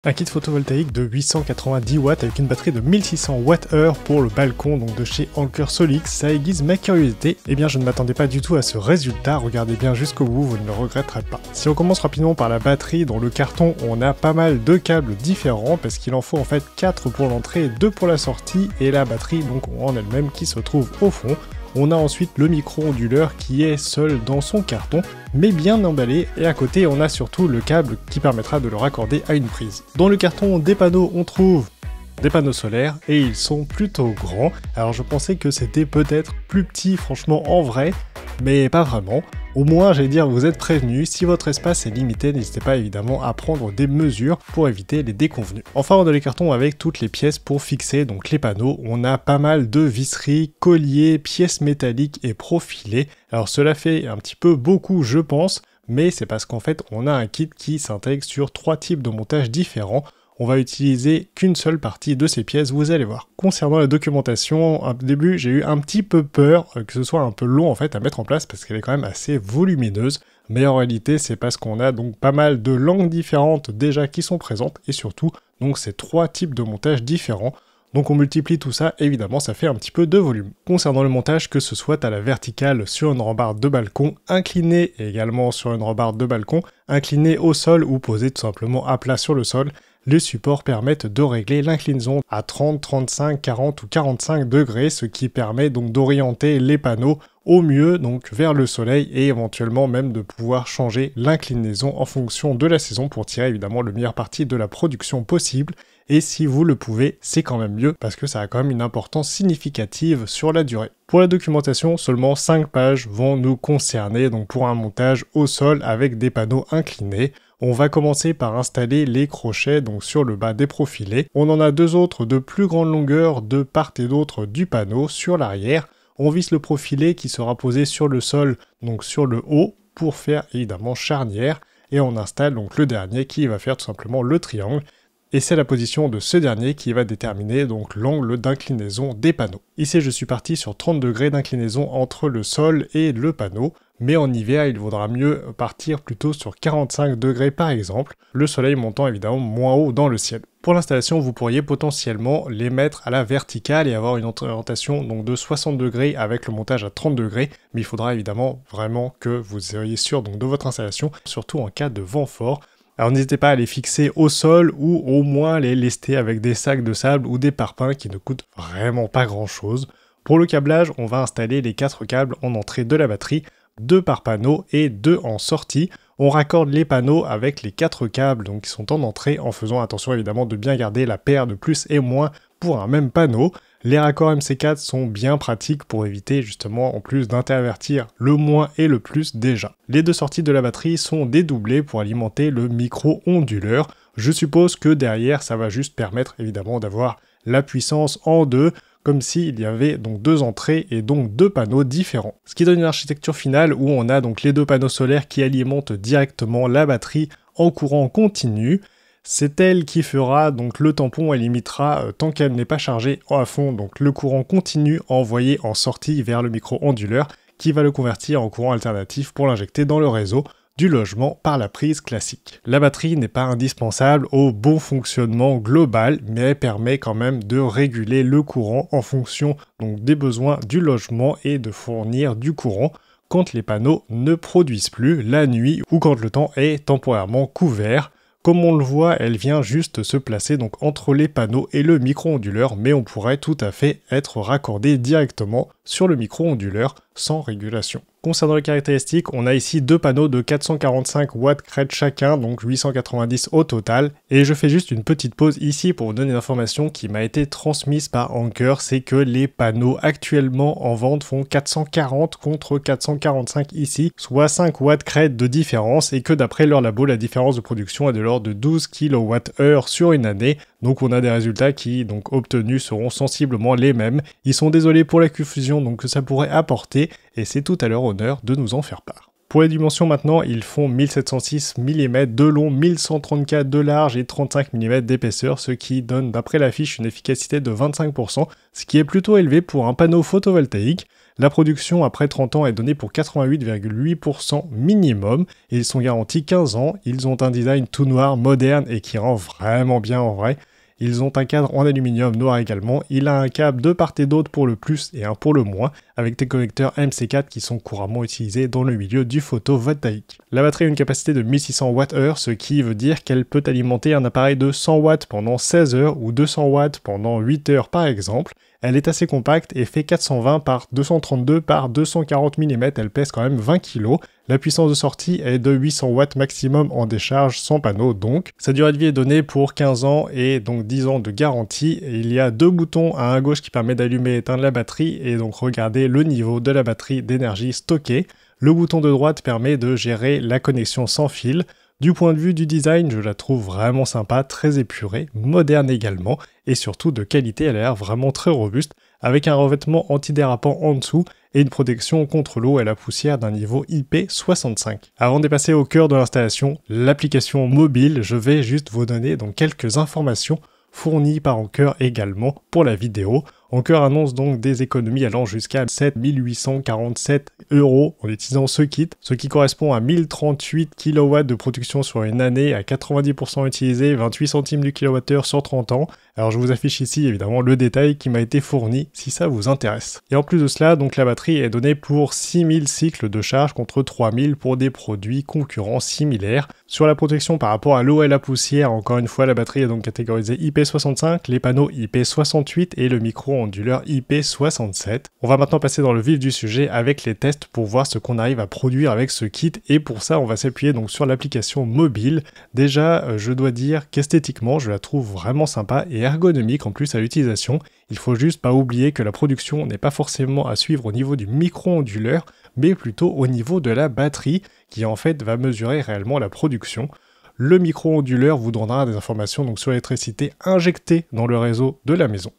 Un kit photovoltaïque de 890 watts avec une batterie de 1600 Wh pour le balcon donc de chez Anker Solix, ça aiguise ma curiosité. Eh bien je ne m'attendais pas du tout à ce résultat, regardez bien jusqu'au bout, vous ne le regretterez pas. Si on commence rapidement par la batterie, dans le carton on a pas mal de câbles différents parce qu'il en faut en fait 4 pour l'entrée et 2 pour la sortie et la batterie donc en elle-même qui se trouve au fond. On a ensuite le micro-onduleur qui est seul dans son carton, mais bien emballé, et à côté on a surtout le câble qui permettra de le raccorder à une prise. Dans le carton des panneaux, on trouve des panneaux solaires, et ils sont plutôt grands. Alors je pensais que c'était peut-être plus petit franchement en vrai, mais pas vraiment. Au moins, j'allais dire, vous êtes prévenus, si votre espace est limité, n'hésitez pas évidemment à prendre des mesures pour éviter les déconvenues. Enfin, on a les cartons avec toutes les pièces pour fixer donc les panneaux. On a pas mal de visseries, colliers, pièces métalliques et profilés. Alors cela fait un petit peu beaucoup, je pense, mais c'est parce qu'en fait, on a un kit qui s'intègre sur 3 types de montages différents. On va utiliser qu'une seule partie de ces pièces, vous allez voir. Concernant la documentation, au début j'ai eu un petit peu peur que ce soit un peu long en fait à mettre en place parce qu'elle est quand même assez volumineuse, mais en réalité c'est parce qu'on a donc pas mal de langues différentes déjà qui sont présentes et surtout donc ces 3 types de montages différents. Donc on multiplie tout ça, évidemment ça fait un petit peu de volume. Concernant le montage, que ce soit à la verticale sur une rambarde de balcon, incliné également sur une rambarde de balcon, incliné au sol ou posé tout simplement à plat sur le sol, les supports permettent de régler l'inclinaison à 30, 35, 40 ou 45 degrés, ce qui permet donc d'orienter les panneaux au mieux donc vers le soleil et éventuellement même de pouvoir changer l'inclinaison en fonction de la saison pour tirer évidemment le meilleur parti de la production possible. Et si vous le pouvez, c'est quand même mieux parce que ça a quand même une importance significative sur la durée. Pour la documentation, seulement 5 pages vont nous concerner donc pour un montage au sol avec des panneaux inclinés. On va commencer par installer les crochets donc sur le bas des profilés. On en a 2 autres de plus grande longueur de part et d'autre du panneau sur l'arrière. On visse le profilé qui sera posé sur le sol, donc sur le haut, pour faire évidemment charnière. Et on installe donc le dernier qui va faire tout simplement le triangle. Et c'est la position de ce dernier qui va déterminer donc l'angle d'inclinaison des panneaux. Ici je suis parti sur 30 degrés d'inclinaison entre le sol et le panneau, mais en hiver il vaudra mieux partir plutôt sur 45 degrés par exemple, le soleil montant évidemment moins haut dans le ciel. Pour l'installation, vous pourriez potentiellement les mettre à la verticale et avoir une orientation donc de 60 degrés avec le montage à 30 degrés, mais il faudra évidemment vraiment que vous soyez sûr donc de votre installation, surtout en cas de vent fort. Alors n'hésitez pas à les fixer au sol ou au moins les lester avec des sacs de sable ou des parpaings qui ne coûtent vraiment pas grand chose. Pour le câblage, on va installer les 4 câbles en entrée de la batterie, 2 par panneau et 2 en sortie. On raccorde les panneaux avec les 4 câbles donc qui sont en entrée en faisant attention évidemment de bien garder la paire de plus et moins pour un même panneau. Les raccords MC4 sont bien pratiques pour éviter justement en plus d'intervertir le moins et le plus déjà. Les 2 sorties de la batterie sont dédoublées pour alimenter le micro-onduleur. Je suppose que derrière ça va juste permettre évidemment d'avoir la puissance en 2, comme s'il y avait donc 2 entrées et donc 2 panneaux différents. Ce qui donne une architecture finale où on a donc les 2 panneaux solaires qui alimentent directement la batterie en courant continu. C'est elle qui fera donc le tampon, elle limitera tant qu'elle n'est pas chargée à fond, donc le courant continu envoyé en sortie vers le micro-onduleur qui va le convertir en courant alternatif pour l'injecter dans le réseau du logement par la prise classique. La batterie n'est pas indispensable au bon fonctionnement global, mais elle permet quand même de réguler le courant en fonction donc des besoins du logement et de fournir du courant quand les panneaux ne produisent plus la nuit ou quand le temps est temporairement couvert. Comme on le voit, elle vient juste se placer donc entre les panneaux et le micro-onduleur, mais on pourrait tout à fait être raccordé directement sur le micro-onduleur sans régulation. Concernant les caractéristiques, on a ici 2 panneaux de 445 watts crête chacun, donc 890 au total. Et je fais juste une petite pause ici pour vous donner une information qui m'a été transmise par Anker, c'est que les panneaux actuellement en vente font 440 contre 445 ici, soit 5 watts crête de différence, et que d'après leur labo, la différence de production est de l'ordre de 12 kWh sur une année. Donc on a des résultats qui, donc obtenus, seront sensiblement les mêmes. Ils sont désolés pour la confusion donc que ça pourrait apporter, et c'est tout à leur honneur de nous en faire part. Pour les dimensions maintenant, ils font 1706 mm de long, 1134 de large et 35 mm d'épaisseur, ce qui donne d'après l'affiche une efficacité de 25%, ce qui est plutôt élevé pour un panneau photovoltaïque. La production après 30 ans est donnée pour 88,8% minimum et ils sont garantis 15 ans. Ils ont un design tout noir, moderne et qui rend vraiment bien en vrai. Ils ont un cadre en aluminium noir également, il a un câble de part et d'autre pour le plus et un pour le moins, avec des connecteurs MC4 qui sont couramment utilisés dans le milieu du photovoltaïque. La batterie a une capacité de 1600 Wh, ce qui veut dire qu'elle peut alimenter un appareil de 100 watts pendant 16 heures ou 200 watts pendant 8 heures par exemple. Elle est assez compacte et fait 420 par 232 par 240 mm, elle pèse quand même 20 kg. La puissance de sortie est de 800 watts maximum en décharge sans panneau donc. Sa durée de vie est donnée pour 15 ans et donc 10 ans de garantie. Et il y a deux boutons à un gauche qui permet d'allumer et éteindre la batterie et donc regarder le niveau de la batterie d'énergie stockée. Le bouton de droite permet de gérer la connexion sans fil. Du point de vue du design, je la trouve vraiment sympa, très épurée, moderne également, et surtout de qualité, elle a l'air vraiment très robuste, avec un revêtement antidérapant en dessous et une protection contre l'eau et la poussière d'un niveau IP65. Avant de passer au cœur de l'installation, l'application mobile, je vais juste vous donner donc quelques informations fournies par Anker également pour la vidéo. Anker annonce donc des économies allant jusqu'à 7 847 € en utilisant ce kit, ce qui correspond à 1038 kW de production sur une année à 90% utilisé, 28 centimes du kWh sur 30 ans. Alors je vous affiche ici évidemment le détail qui m'a été fourni si ça vous intéresse. Et en plus de cela, donc la batterie est donnée pour 6000 cycles de charge contre 3000 pour des produits concurrents similaires. Sur la protection par rapport à l'eau et la poussière, encore une fois la batterie est donc catégorisée IP65, les panneaux IP68 et le micro-onduleur IP67. On va maintenant passer dans le vif du sujet avec les tests pour voir ce qu'on arrive à produire avec ce kit et pour ça on va s'appuyer donc sur l'application mobile. Déjà je dois dire qu'esthétiquement je la trouve vraiment sympa et ergonomique en plus à l'utilisation. Il faut juste pas oublier que la production n'est pas forcément à suivre au niveau du micro-onduleur mais plutôt au niveau de la batterie qui en fait va mesurer réellement la production. Le micro-onduleur vous donnera des informations donc sur l'électricité injectée dans le réseau de la maison.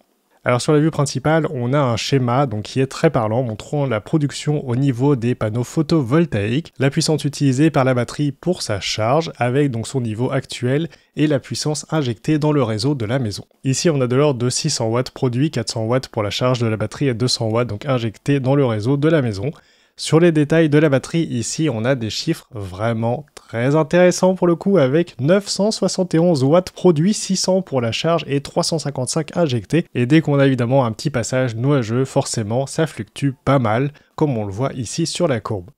Alors sur la vue principale, on a un schéma donc qui est très parlant montrant la production au niveau des panneaux photovoltaïques, la puissance utilisée par la batterie pour sa charge avec donc son niveau actuel et la puissance injectée dans le réseau de la maison. Ici on a de l'ordre de 600 watts produits, 400 watts pour la charge de la batterie et 200 watts donc injectés dans le réseau de la maison. Sur les détails de la batterie, ici on a des chiffres vraiment très intéressants pour le coup avec 971 watts produits, 600 pour la charge et 355 injectés. Et dès qu'on a évidemment un petit passage nuageux, forcément ça fluctue pas mal comme on le voit ici sur la courbe.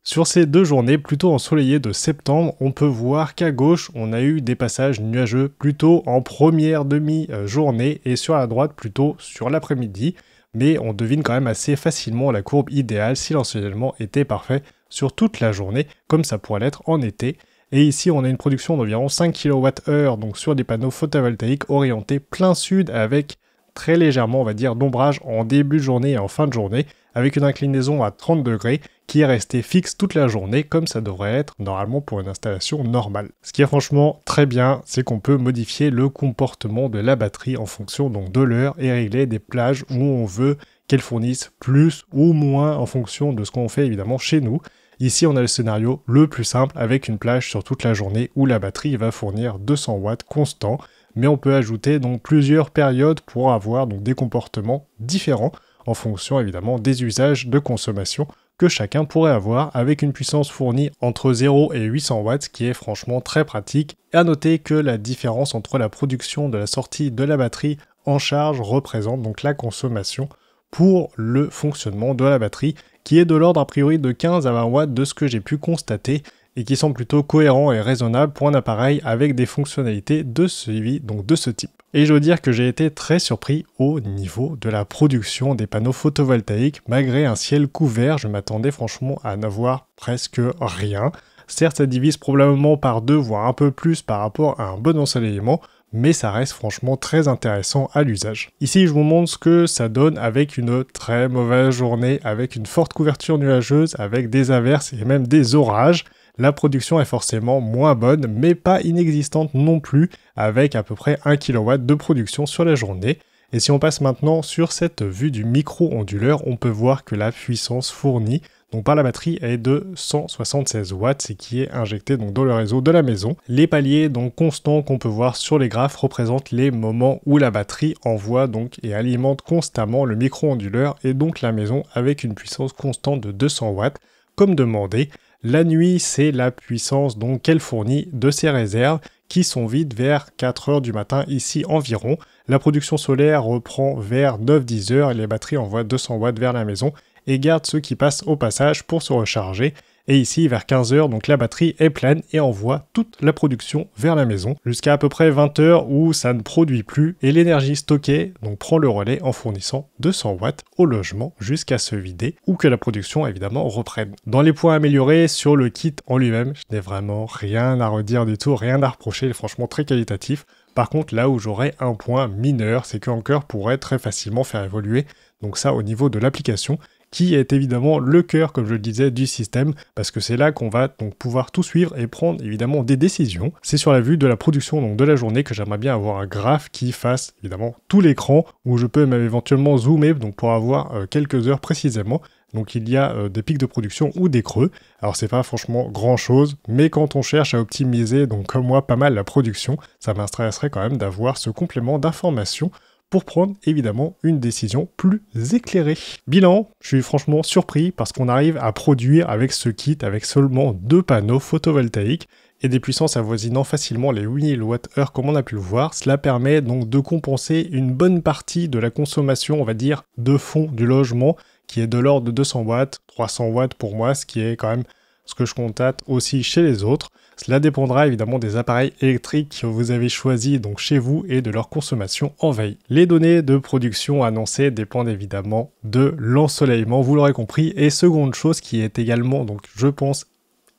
Sur ces deux journées plutôt ensoleillées de septembre, on peut voir qu'à gauche on a eu des passages nuageux plutôt en première demi-journée et sur la droite plutôt sur l'après-midi. Mais on devine quand même assez facilement la courbe idéale si l'ensoleillement était parfait sur toute la journée, comme ça pourrait l'être en été. Et ici, on a une production d'environ 5 kWh, donc sur des panneaux photovoltaïques orientés plein sud avec très légèrement, on va dire, d'ombrage en début de journée et en fin de journée, avec une inclinaison à 30 degrés qui est restée fixe toute la journée, comme ça devrait être normalement pour une installation normale. Ce qui est franchement très bien, c'est qu'on peut modifier le comportement de la batterie en fonction donc de l'heure et régler des plages où on veut qu'elle fournisse plus ou moins en fonction de ce qu'on fait évidemment chez nous. Ici, on a le scénario le plus simple avec une plage sur toute la journée où la batterie va fournir 200 watts constant, mais on peut ajouter donc plusieurs périodes pour avoir donc des comportements différents en fonction évidemment des usages de consommation que chacun pourrait avoir avec une puissance fournie entre 0 et 800 watts, ce qui est franchement très pratique. Et à noter que la différence entre la production de la sortie de la batterie en charge représente donc la consommation pour le fonctionnement de la batterie, qui est de l'ordre a priori de 15 à 20 watts de ce que j'ai pu constater, et qui semble plutôt cohérent et raisonnable pour un appareil avec des fonctionnalités de suivi, donc de ce type. Et je dois dire que j'ai été très surpris au niveau de la production des panneaux photovoltaïques. Malgré un ciel couvert, je m'attendais franchement à n'avoir presque rien. Certes, ça divise probablement par 2, voire un peu plus par rapport à un bon ensoleillement, mais ça reste franchement très intéressant à l'usage. Ici, je vous montre ce que ça donne avec une très mauvaise journée, avec une forte couverture nuageuse, avec des averses et même des orages. La production est forcément moins bonne, mais pas inexistante non plus, avec à peu près 1 kW de production sur la journée. Et si on passe maintenant sur cette vue du micro-onduleur, on peut voir que la puissance fournie donc par la batterie est de 176 watts, ce qui est injecté donc dans le réseau de la maison. Les paliers donc constants qu'on peut voir sur les graphes représentent les moments où la batterie envoie donc et alimente constamment le micro-onduleur et donc la maison avec une puissance constante de 200 watts comme demandé. La nuit, c'est la puissance donc qu'elle fournit de ses réserves qui sont vides vers 4 heures du matin ici environ. La production solaire reprend vers 9-10 heures et les batteries envoient 200 watts vers la maison et gardent ceux qui passent au passage pour se recharger. Et ici, vers 15 heures, donc la batterie est pleine et envoie toute la production vers la maison, jusqu'à à peu près 20 heures où ça ne produit plus et l'énergie stockée donc prend le relais en fournissant 200 watts au logement jusqu'à se vider ou que la production évidemment reprenne. Dans les points améliorés sur le kit en lui-même, je n'ai vraiment rien à redire du tout, rien à reprocher, il est franchement très qualitatif. Par contre, là où j'aurais un point mineur, c'est que Anker pourrait très facilement faire évoluer donc ça au niveau de l'application, qui est évidemment le cœur, comme je le disais, du système, parce que c'est là qu'on va donc pouvoir tout suivre et prendre évidemment des décisions. C'est sur la vue de la production donc de la journée que j'aimerais bien avoir un graphe qui fasse évidemment tout l'écran, où je peux même éventuellement zoomer donc pour avoir quelques heures précisément. Donc il y a des pics de production ou des creux. Alors c'est pas franchement grand chose, mais quand on cherche à optimiser, donc comme moi, pas mal la production, ça m'intéresserait quand même d'avoir ce complément d'information pour prendre évidemment une décision plus éclairée. Bilan, je suis franchement surpris parce qu'on arrive à produire avec ce kit avec seulement 2 panneaux photovoltaïques et des puissances avoisinant facilement les 8000 Wh comme on a pu le voir. Cela permet donc de compenser une bonne partie de la consommation, on va dire, de fond du logement qui est de l'ordre de 200 watts, 300 watts pour moi, ce qui est quand même ce que je constate aussi chez les autres. Cela dépendra évidemment des appareils électriques que vous avez choisis donc chez vous et de leur consommation en veille. Les données de production annoncées dépendent évidemment de l'ensoleillement, vous l'aurez compris. Et seconde chose qui est également, donc je pense,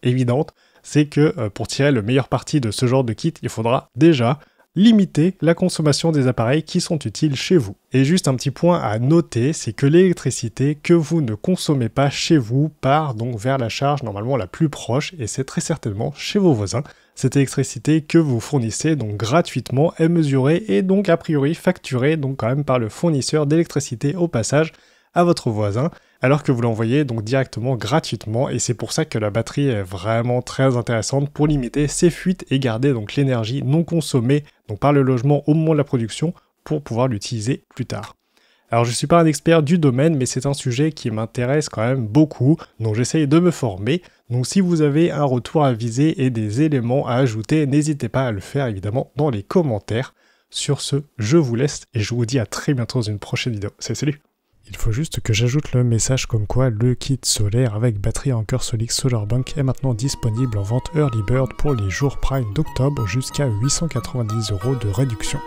évidente, c'est que pour tirer le meilleur parti de ce genre de kit, il faudra déjà limiter la consommation des appareils qui sont utiles chez vous. Et juste un petit point à noter, c'est que l'électricité que vous ne consommez pas chez vous part donc vers la charge normalement la plus proche, et c'est très certainement chez vos voisins. Cette électricité que vous fournissez donc gratuitement est mesurée et donc a priori facturée donc quand même par le fournisseur d'électricité au passage à votre voisin, alors que vous l'envoyez donc directement gratuitement, et c'est pour ça que la batterie est vraiment très intéressante pour limiter ces fuites et garder donc l'énergie non consommée donc par le logement au moment de la production pour pouvoir l'utiliser plus tard. Alors je ne suis pas un expert du domaine, mais c'est un sujet qui m'intéresse quand même beaucoup, donc j'essaye de me former. Donc si vous avez un retour à viser et des éléments à ajouter, n'hésitez pas à le faire évidemment dans les commentaires. Sur ce, je vous laisse et je vous dis à très bientôt dans une prochaine vidéo. Salut! Il faut juste que j'ajoute le message comme quoi le kit solaire avec batterie Anker Solix SolarBank est maintenant disponible en vente Early Bird pour les jours Prime d'octobre jusqu'à 890 € de réduction.